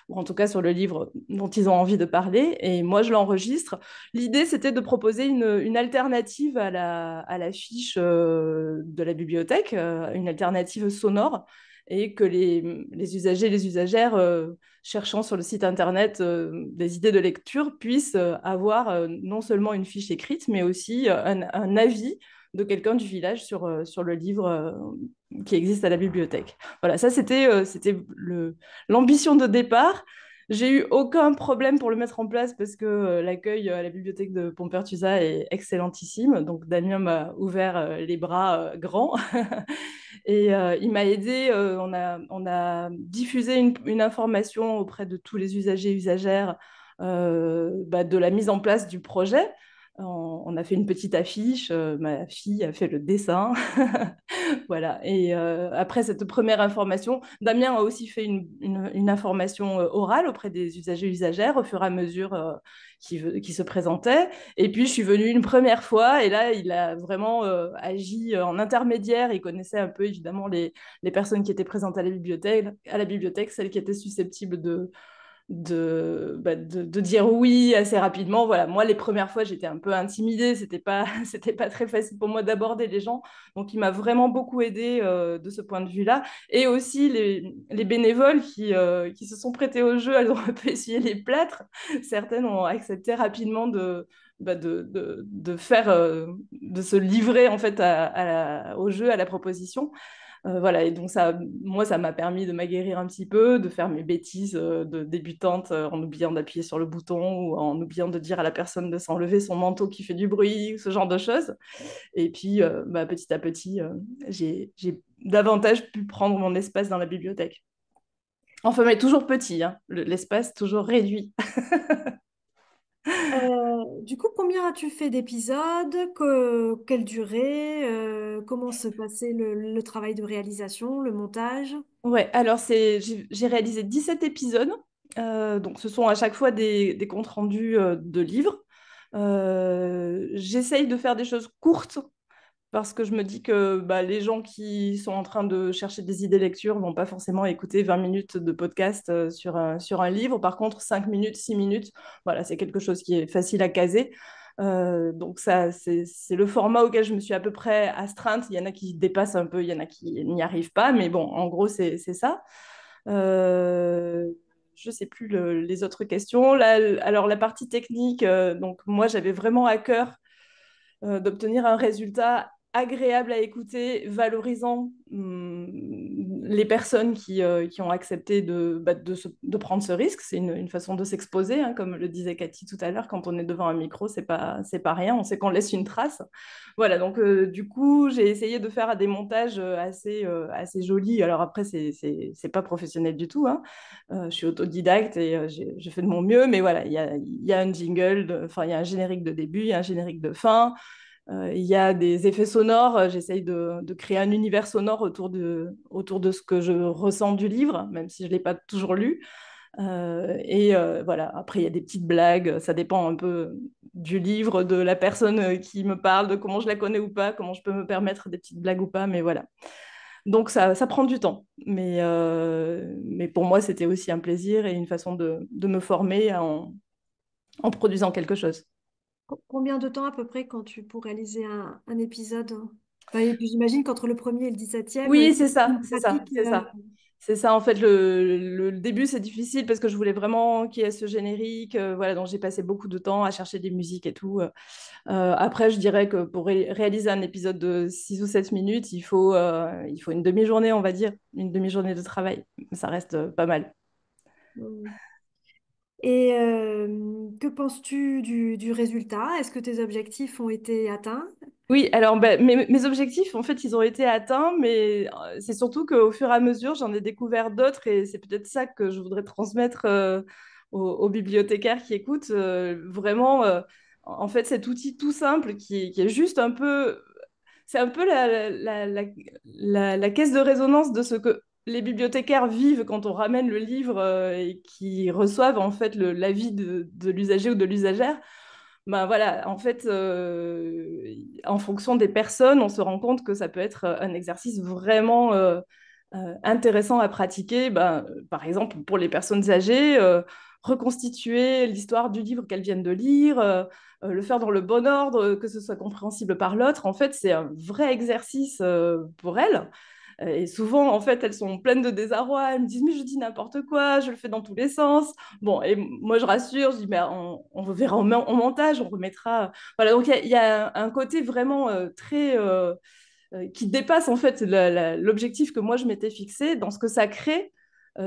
D: ou en tout cas sur le livre dont ils ont envie de parler, et moi je l'enregistre. L'idée, c'était de proposer une alternative à la fiche de la bibliothèque, une alternative sonore, et que les usagers et les usagères cherchant sur le site internet des idées de lecture puissent avoir non seulement une fiche écrite, mais aussi un avis de quelqu'un du village sur le livre qui existe à la bibliothèque. Voilà, ça c'était l'ambition de départ. J'ai eu aucun problème pour le mettre en place parce que l'accueil à la bibliothèque de Pompertusa est excellentissime. Donc Damien m'a ouvert les bras grands et il m'a aidé. On a diffusé une information auprès de tous les usagers et usagères de la mise en place du projet. On a fait une petite affiche, ma fille a fait le dessin. Voilà. Et après cette première information, Damien a aussi fait une information orale auprès des usagers et usagères au fur et à mesure qui se présentaient. Et puis, je suis venue une première fois et là, il a vraiment agi en intermédiaire. Il connaissait un peu, évidemment, les personnes qui étaient présentes à la bibliothèque, celles qui étaient susceptibles de dire oui assez rapidement. Voilà, moi, les premières fois, j'étais un peu intimidée. C'était pas très facile pour moi d'aborder les gens. Donc, il m'a vraiment beaucoup aidée de ce point de vue-là. Et aussi, les bénévoles qui se sont prêtés au jeu, elles ont un peu essuyé les plâtres. Certaines ont accepté rapidement de se livrer en fait au jeu, à la proposition. Voilà, et donc moi, ça m'a permis de m'aguerrir un petit peu, de faire mes bêtises de débutante en oubliant d'appuyer sur le bouton ou en oubliant de dire à la personne de s'enlever son manteau qui fait du bruit, ce genre de choses. Et puis, petit à petit, j'ai davantage pu prendre mon espace dans la bibliothèque. Enfin, mais toujours petit, hein, l'espace toujours réduit.
A: Du coup, combien as-tu fait d'épisodes? Quelle durée? Comment se passait le travail de réalisation, le montage?
D: Ouais, alors j'ai réalisé 17 épisodes. Donc, ce sont à chaque fois des comptes rendus de livres. J'essaye de faire des choses courtes parce que je me dis que les gens qui sont en train de chercher des idées lecture vont pas forcément écouter 20 minutes de podcast sur un livre. Par contre, 5 minutes, 6 minutes, voilà, c'est quelque chose qui est facile à caser. Donc ça, c'est le format auquel je me suis à peu près astreinte. Il y en a qui dépassent un peu, il y en a qui n'y arrivent pas, mais bon, en gros, c'est ça. Euh, je sais plus les autres questions. Là, alors la partie technique, donc moi j'avais vraiment à cœur d'obtenir un résultat agréable à écouter, valorisant les personnes qui ont accepté de prendre ce risque. C'est une façon de s'exposer, hein, comme le disait Cathy tout à l'heure, quand on est devant un micro, c'est pas rien, on sait qu'on laisse une trace. Voilà, donc du coup, j'ai essayé de faire des montages assez jolis. Alors après, c'est pas professionnel du tout, hein. Je suis autodidacte et j'ai fait de mon mieux, mais voilà, il y a un jingle, enfin, il y a un générique de début, il y a un générique de fin. Il y a des effets sonores. J'essaye de créer un univers sonore autour de ce que je ressens du livre, même si je ne l'ai pas toujours lu. Voilà, après, il y a des petites blagues. Ça dépend un peu du livre, de la personne qui me parle, de comment je la connais ou pas, comment je peux me permettre des petites blagues ou pas. Mais voilà. Donc, ça prend du temps. Mais pour moi, c'était aussi un plaisir et une façon de me former en produisant quelque chose.
A: Combien de temps à peu près quand pour réaliser un épisode? Enfin, et puis j'imagine qu'entre le premier et le 17e,
D: Oui,
A: c'est
D: c'est ça,
A: une
D: c'est ça,
A: pratique.
D: c'est ça. C'est ça, en fait, le début, c'est difficile parce que je voulais vraiment qu'il y ait ce générique. Voilà, donc j'ai passé beaucoup de temps à chercher des musiques et tout. Après, je dirais que pour réaliser un épisode de 6 ou 7 minutes, il faut une demi-journée, on va dire, une demi-journée de travail. Ça reste pas mal.
A: Et que penses-tu du résultat? Est-ce que tes objectifs ont été atteints?
D: Oui, alors mes objectifs, en fait, ils ont été atteints, mais c'est surtout qu'au fur et à mesure, j'en ai découvert d'autres et c'est peut-être ça que je voudrais transmettre aux bibliothécaires qui écoutent. Vraiment, en fait, cet outil tout simple qui est juste un peu... C'est un peu la caisse de résonance de ce que les bibliothécaires vivent quand on ramène le livre et qui reçoivent en fait l'avis de l'usager ou de l'usagère. Ben voilà, en fait, en fonction des personnes, on se rend compte que ça peut être un exercice vraiment intéressant à pratiquer. Ben, par exemple, pour les personnes âgées, reconstituer l'histoire du livre qu'elles viennent de lire, le faire dans le bon ordre, que ce soit compréhensible par l'autre. En fait, c'est un vrai exercice pour elles. Et souvent, en fait, elles sont pleines de désarroi. Elles me disent, mais je dis n'importe quoi, je le fais dans tous les sens. Bon, et moi, je rassure, je dis, mais on verra en montage, on remettra. Voilà, donc il y a un côté vraiment très qui dépasse en fait l'objectif que moi je m'étais fixé dans ce que ça crée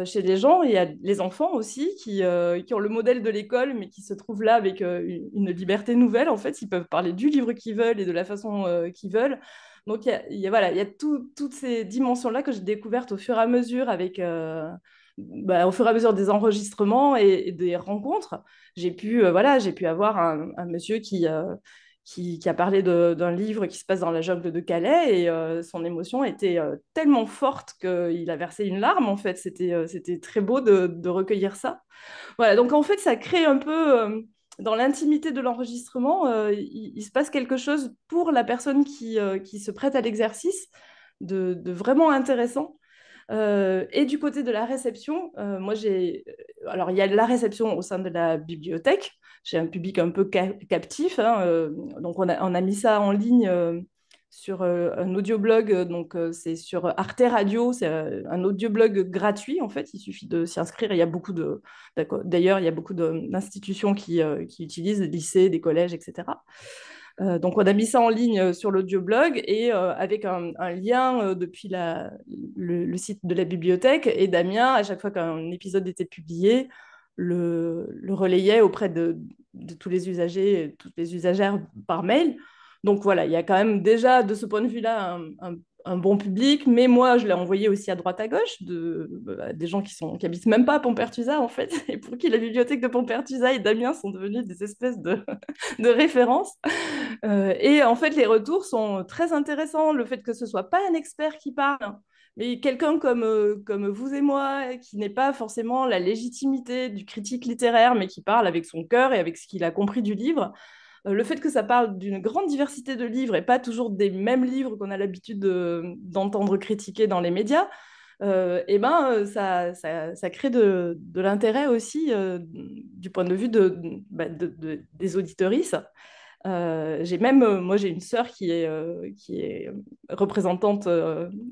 D: chez les gens. Il y a les enfants aussi qui ont le modèle de l'école, mais qui se trouvent là avec une liberté nouvelle. En fait, ils peuvent parler du livre qu'ils veulent et de la façon qu'ils veulent. Donc, voilà, il y a toutes ces dimensions-là que j'ai découvertes au fur et à mesure au fur et à mesure des enregistrements et des rencontres. J'ai pu avoir un monsieur qui a parlé d'un livre qui se passe dans la jungle de Calais et son émotion était tellement forte qu'il a versé une larme en fait. C'était très beau de recueillir ça. Voilà, donc en fait ça crée un peu dans l'intimité de l'enregistrement, il se passe quelque chose pour la personne qui se prête à l'exercice de vraiment intéressant. Et du côté de la réception, alors il y a la réception au sein de la bibliothèque. J'ai un public un peu captif, hein, donc on a mis ça en ligne sur un audioblog. Donc c'est sur Arte Radio, c'est un audioblog gratuit en fait. Il suffit de s'y inscrire. Il y a d'ailleurs il y a beaucoup d'institutions qui utilisent, des lycées, des collèges, etc. Donc, on a mis ça en ligne sur l'audioblog et avec un lien depuis le site de la bibliothèque. Et Damien, à chaque fois qu'un épisode était publié, le relayait auprès de tous les usagers, toutes les usagères par mail. Donc voilà, il y a quand même déjà de ce point de vue-là un bon public, mais moi je l'ai envoyé aussi à droite à gauche des gens qui habitent même pas à Pompertusa en fait, et pour qui la bibliothèque de Pompertusa et Damien sont devenus des espèces de références. Et en fait, les retours sont très intéressants. Le fait que ce soit pas un expert qui parle, mais quelqu'un comme vous et moi, qui n'est pas forcément la légitimité du critique littéraire, mais qui parle avec son cœur et avec ce qu'il a compris du livre. Le fait que ça parle d'une grande diversité de livres et pas toujours des mêmes livres qu'on a l'habitude d'entendre critiquer dans les médias, ça crée de l'intérêt aussi du point de vue des auditeuristes. Moi, j'ai une sœur qui est représentante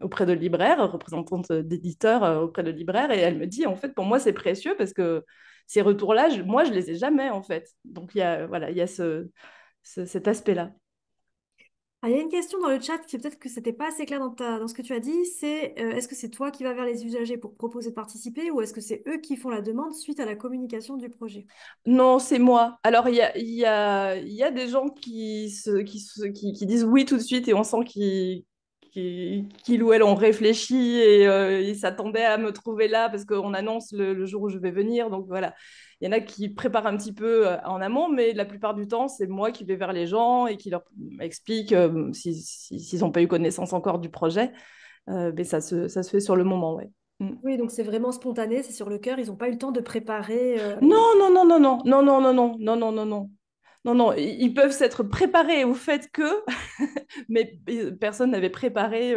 D: auprès de libraires, représentante d'éditeurs auprès de libraires, et elle me dit, en fait, pour moi, c'est précieux parce que ces retours-là, moi, je les ai jamais, en fait. Donc, il y a cet aspect-là.
A: Ah, il y a une question dans le chat qui peut-être que c'était pas assez clair dans ce que tu as dit, c'est est-ce que c'est toi qui vas vers les usagers pour proposer de participer ou est-ce que c'est eux qui font la demande suite à la communication du projet?
D: Non, c'est moi. Alors, il y a des gens qui disent oui tout de suite et on sent qu'ils ou elles ont réfléchi et ils s'attendaient à me trouver là parce qu'on annonce le jour où je vais venir. Donc voilà, il y en a qui préparent un petit peu en amont, mais la plupart du temps, c'est moi qui vais vers les gens et qui leur explique s'ils n'ont pas eu connaissance encore du projet. Mais ça se fait sur le moment, ouais. Mm.
A: Oui, donc c'est vraiment spontané, c'est sur le cœur, ils n'ont pas eu le temps de préparer.
D: Non, non, non, non, non, non, non, non, non, non, non, non, non. Non, non, ils peuvent s'être préparés au fait que, mais personne n'avait préparé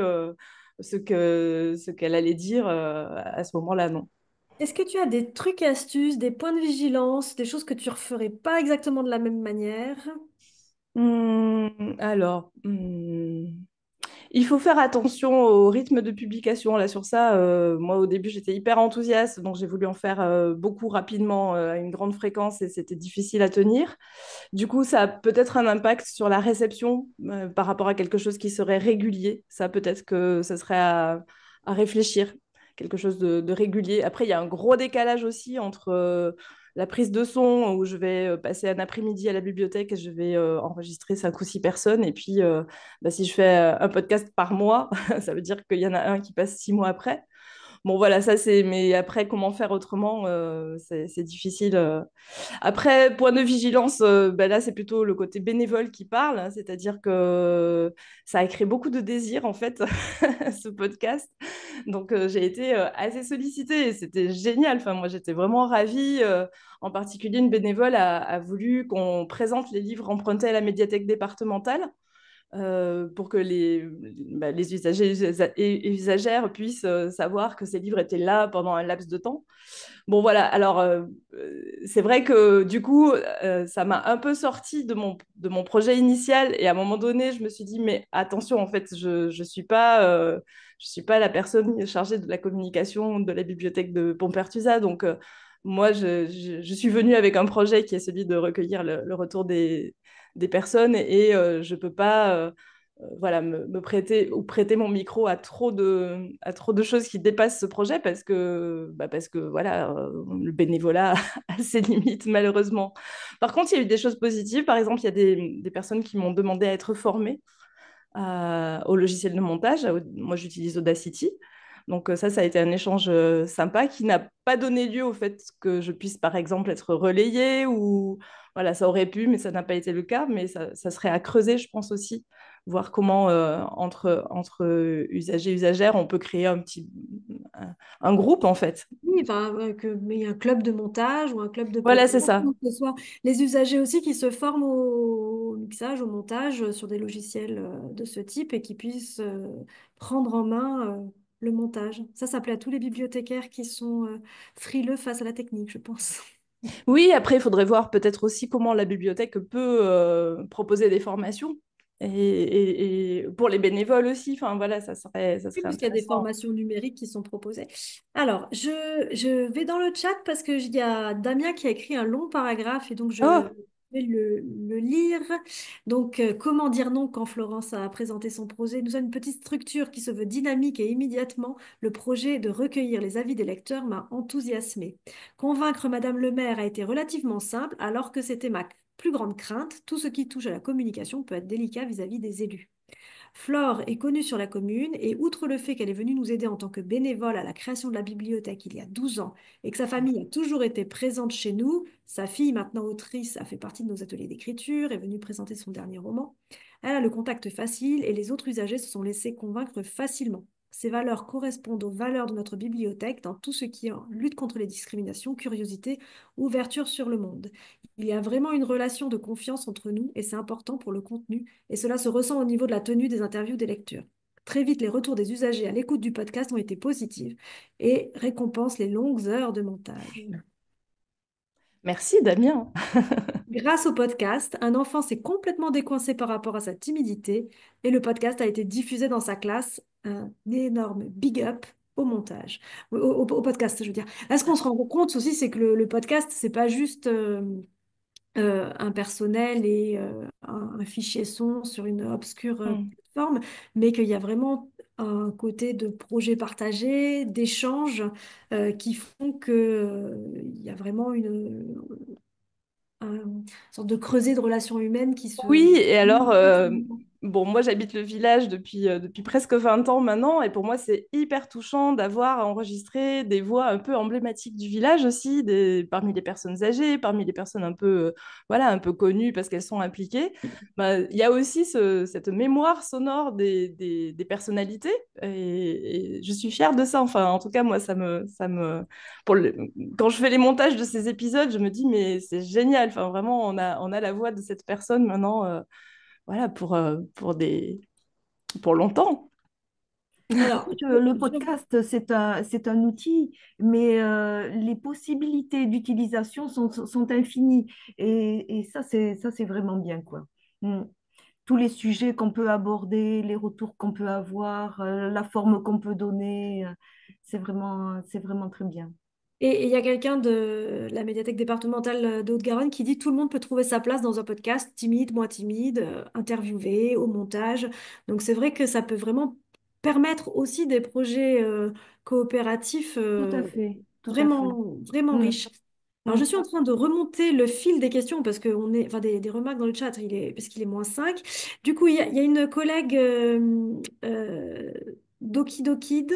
D: ce qu'elle allait dire à ce moment-là, non.
A: Est-ce que tu as des trucs, astuces, des points de vigilance, des choses que tu referais pas exactement de la même manière?
D: Alors, il faut faire attention au rythme de publication. Là, sur ça, moi, au début, j'étais hyper enthousiaste, donc j'ai voulu en faire beaucoup rapidement, à une grande fréquence, et c'était difficile à tenir. Du coup, ça a peut-être un impact sur la réception par rapport à quelque chose qui serait régulier. Ça, peut-être que ça serait à réfléchir, quelque chose de régulier. Après, il y a un gros décalage aussi entre la prise de son, où je vais passer un après-midi à la bibliothèque et je vais enregistrer 5 ou 6 personnes. Et puis, si je fais un podcast par mois, ça veut dire qu'il y en a un qui passe 6 mois après. Bon, voilà, ça c'est. Mais après, comment faire autrement, c'est difficile. Après, point de vigilance, là, c'est plutôt le côté bénévole qui parle, hein, c'est-à-dire que ça a créé beaucoup de désirs, en fait, ce podcast. Donc, j'ai été assez sollicitée et c'était génial. Enfin, moi, j'étais vraiment ravie. En particulier, une bénévole a voulu qu'on présente les livres empruntés à la médiathèque départementale pour que les usagers et usagères puissent savoir que ces livres étaient là pendant un laps de temps. Bon, voilà. Alors, c'est vrai que du coup, ça m'a un peu sorti de mon projet initial. Et à un moment donné, je me suis dit, mais attention, en fait, je suis pas la personne chargée de la communication de la bibliothèque de Pompertusa. Donc, moi, je suis venue avec un projet qui est celui de recueillir le retour des personnes et je peux pas voilà, me prêter ou prêter mon micro à trop de choses qui dépassent ce projet parce que voilà, le bénévolat a ses limites malheureusement. Par contre, il y a eu des choses positives. Par exemple, il y a des personnes qui m'ont demandé à être formées au logiciel de montage. Moi, j'utilise Audacity. Donc ça a été un échange sympa qui n'a pas donné lieu au fait que je puisse, par exemple, être relayée ou voilà, ça aurait pu, mais ça n'a pas été le cas. Mais ça serait à creuser, je pense aussi, voir comment entre usagers et usagères, on peut créer un groupe en fait.
A: Oui, enfin, mais il y a un club de montage ou un club de
D: Voilà,
A: podcast,
D: c'est ça.
A: ou que ce soit les usagers aussi qui se forment au mixage, au montage sur des logiciels de ce type et qui puissent prendre en main le montage. Ça plaît à tous les bibliothécaires qui sont frileux face à la technique, je pense.
D: Oui, après, il faudrait voir peut-être aussi comment la bibliothèque peut proposer des formations. Et pour les bénévoles aussi, enfin voilà, ça
A: Oui,
D: serait
A: puisqu'il y a des
D: intéressant.
A: formations numériques qui sont proposées. Alors, je vais dans le chat parce qu'il y a Damien qui a écrit un long paragraphe et donc je
D: Oh,
A: vais le lire. Donc, comment dire non quand Florence a présenté son projet? Nous avons une petite structure qui se veut dynamique et immédiatement, le projet de recueillir les avis des lecteurs m'a enthousiasmé. Convaincre Madame le maire a été relativement simple alors que c'était ma plus grande crainte. Tout ce qui touche à la communication peut être délicat vis-à-vis des élus. Flore est connue sur la commune et outre le fait qu'elle est venue nous aider en tant que bénévole à la création de la bibliothèque il y a 12 ans et que sa famille a toujours été présente chez nous, sa fille, maintenant autrice, a fait partie de nos ateliers d'écriture, est venue présenter son dernier roman. Elle a le contact facile et les autres usagers se sont laissés convaincre facilement. Ces valeurs correspondent aux valeurs de notre bibliothèque dans tout ce qui est en lutte contre les discriminations, curiosité, ouverture sur le monde. Il y a vraiment une relation de confiance entre nous et c'est important pour le contenu et cela se ressent au niveau de la tenue des interviews des lecteurs. Très vite, les retours des usagers à l'écoute du podcast ont été positifs et récompensent les longues heures de montage.
D: merci Damien.
A: Grâce au podcast, un enfant s'est complètement décoincé par rapport à sa timidité et le podcast a été diffusé dans sa classe. Un énorme big up au montage, au podcast, je veux dire. Là, ce qu'on se rend compte aussi, c'est que le podcast, c'est pas juste un personnel et un fichier son sur une obscure
D: Hmm.
A: plateforme, mais qu'il y a vraiment un côté de projet partagé, d'échanges qui font que, il y a vraiment une sorte de creuset de relations humaines qui se...
D: Oui, et alors, bon, moi j'habite le village depuis presque 20 ans maintenant, et pour moi c'est hyper touchant d'avoir enregistré des voix un peu emblématiques du village aussi, parmi les personnes âgées, parmi les personnes un peu, voilà, un peu connues parce qu'elles sont impliquées. Bah, il y a aussi cette mémoire sonore des personnalités, et je suis fière de ça. Enfin, en tout cas, moi, pour quand je fais les montages de ces épisodes, je me dis, mais c'est génial. Enfin, vraiment, on a la voix de cette personne maintenant, voilà, pour longtemps.
A: Alors,
B: Le podcast, c'est un outil, mais les possibilités d'utilisation sont infinies. Et ça, c'est vraiment bien, quoi. Mm. Tous les sujets qu'on peut aborder, les retours qu'on peut avoir, la forme qu'on peut donner, c'est vraiment très bien.
A: et il y a quelqu'un de la médiathèque départementale de Haute-Garonne qui dit tout le monde peut trouver sa place dans un podcast, timide, moins timide, interviewé, au montage. Donc c'est vrai que ça peut vraiment permettre aussi des projets coopératifs
B: Tout à fait, tout à fait.
A: vraiment, vraiment
B: Mm,
A: riches. Alors je
B: mm.
A: suis en train de remonter le fil des questions parce qu'on est, enfin des remarques dans le chat, parce qu'il est -5. Du coup, il y a une collègue Doki Dokid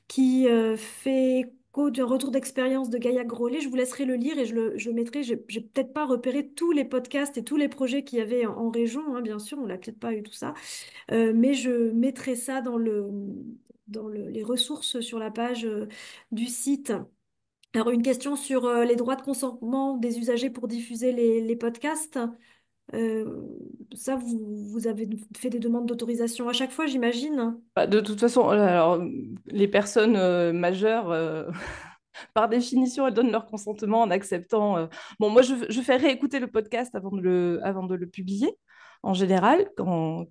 A: qui fait écho d'un retour d'expérience de Gaïa Grollet. Je vous laisserai le lire et je le mettrai. J'ai peut-être pas repéré tous les podcasts et tous les projets qu'il y avait en région, hein, bien sûr, on n'a peut-être pas eu tout ça. Mais je mettrai ça les ressources sur la page du site. Alors, une question sur les droits de consentement des usagers pour diffuser les podcasts. Euh, Ça, vous avez fait des demandes d'autorisation à chaque fois, j'imagine?
D: Bah, de toute façon, alors, les personnes majeures par définition, elles donnent leur consentement en acceptant. Bon, moi, je fais réécouter le podcast avant de le publier, en général, quand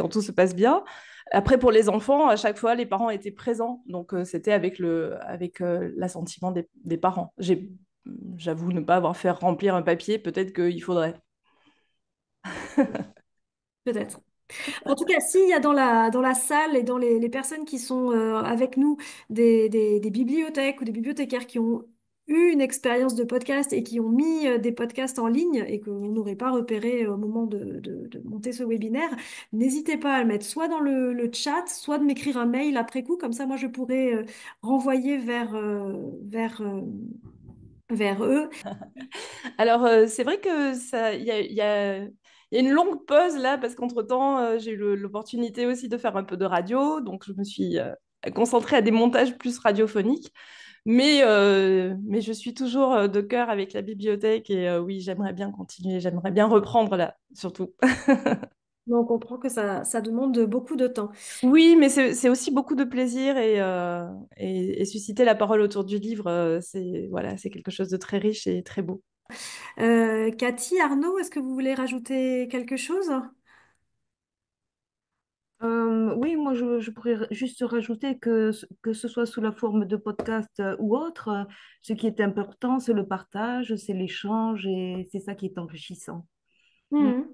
D: tout se passe bien. Après, pour les enfants, à chaque fois, les parents étaient présents. Donc, c'était avec l'assentiment des parents. J'avoue ne pas avoir fait remplir un papier. Peut-être qu'il faudrait.
A: Peut-être. En tout cas, s'il y a dans la salle et dans les personnes qui sont avec nous des bibliothèques ou des bibliothécaires qui ont eu une expérience de podcast et qui ont mis des podcasts en ligne et qu'on n'aurait pas repéré au moment de monter ce webinaire, n'hésitez pas à le mettre soit dans le chat, soit de m'écrire un mail après coup, comme ça moi je pourrais renvoyer vers eux.
D: Alors, c'est vrai que ça, il y a une longue pause là, parce qu'entre-temps, j'ai eu l'opportunité aussi de faire un peu de radio, donc je me suis concentrée à des montages plus radiophoniques. Mais je suis toujours de cœur avec la bibliothèque et oui, j'aimerais bien continuer, j'aimerais bien reprendre là, surtout.
A: Mais on comprend que ça demande beaucoup de temps.
D: Oui, mais c'est aussi beaucoup de plaisir et susciter la parole autour du livre, c'est voilà, c'est quelque chose de très riche et très beau.
A: Cathy, Arnaud, est-ce que vous voulez rajouter quelque chose?
B: Oui, moi je pourrais juste rajouter que ce soit sous la forme de podcast ou autre, ce qui est important, c'est le partage, c'est l'échange et c'est ça qui est enrichissant. Mm.
A: Mhm.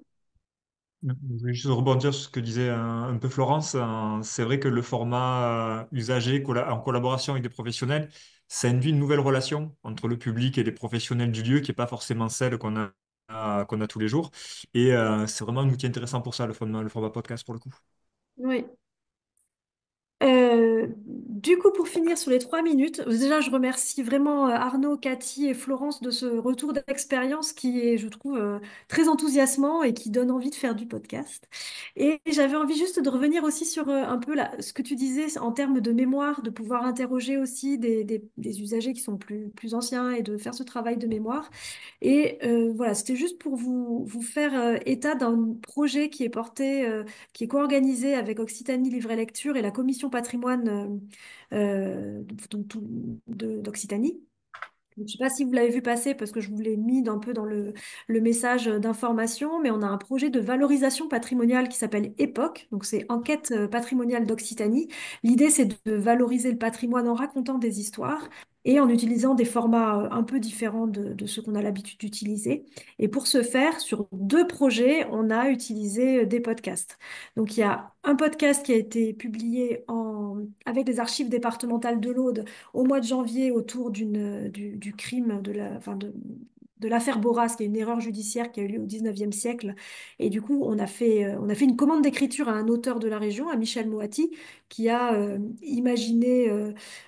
C: Je voulais juste rebondir sur ce que disait un peu Florence. C'est vrai que le format usagé en collaboration avec des professionnels, ça induit une nouvelle relation entre le public et les professionnels du lieu qui n'est pas forcément celle qu'on a tous les jours. Et c'est vraiment un outil intéressant pour ça, le format podcast pour le coup.
A: Oui. Du coup, pour finir sur les 3 minutes, déjà, je remercie vraiment Arnaud, Cathy et Florence de ce retour d'expérience qui est, je trouve, très enthousiasmant et qui donne envie de faire du podcast. Et j'avais envie juste de revenir aussi sur un peu ce que tu disais en termes de mémoire, de pouvoir interroger aussi des usagers qui sont plus anciens et de faire ce travail de mémoire. Et voilà, c'était juste pour vous faire état d'un projet qui est porté, qui est co-organisé avec Occitanie Livre et Lecture et la commission patrimoine d'Occitanie. Je ne sais pas si vous l'avez vu passer parce que je vous l'ai mis un peu dans le message d'information, mais on a un projet de valorisation patrimoniale qui s'appelle EPOC, donc c'est Enquête patrimoniale d'Occitanie. L'idée, c'est de valoriser le patrimoine en racontant des histoires et en utilisant des formats un peu différents de ceux qu'on a l'habitude d'utiliser. Et pour ce faire, sur 2 projets, on a utilisé des podcasts. Donc il y a un podcast qui a été publié avec les archives départementales de l'Aude au mois de janvier autour du crime de l'affaire Boras, qui est une erreur judiciaire qui a eu lieu au 19e siècle. Et du coup, on a fait une commande d'écriture à un auteur de la région, à Michel Moati, qui a imaginé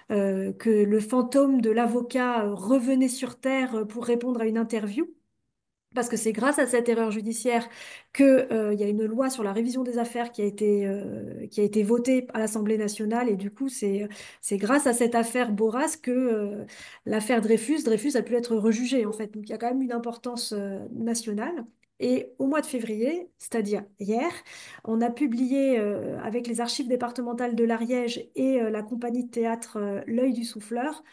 A: que le fantôme de l'avocat revenait sur Terre pour répondre à une interview. Parce que c'est grâce à cette erreur judiciaire qu'il y a une loi sur la révision des affaires qui a été votée à l'Assemblée nationale. Et du coup, c'est grâce à cette affaire Boras que l'affaire Dreyfus a pu être rejugée, en fait. Donc, il y a quand même une importance nationale. Et au mois de février, c'est-à-dire hier, on a publié avec les archives départementales de l'Ariège et la compagnie de théâtre L'Œil du Souffleur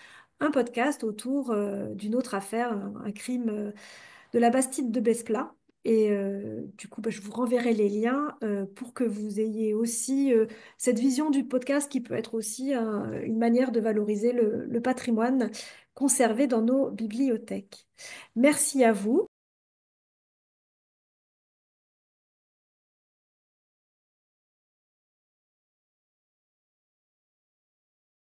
A: un podcast autour d'une autre affaire, un crime de la Bastide de Besclat. Et du coup, bah, je vous renverrai les liens pour que vous ayez aussi cette vision du podcast qui peut être aussi une manière de valoriser le patrimoine conservé dans nos bibliothèques. Merci à vous.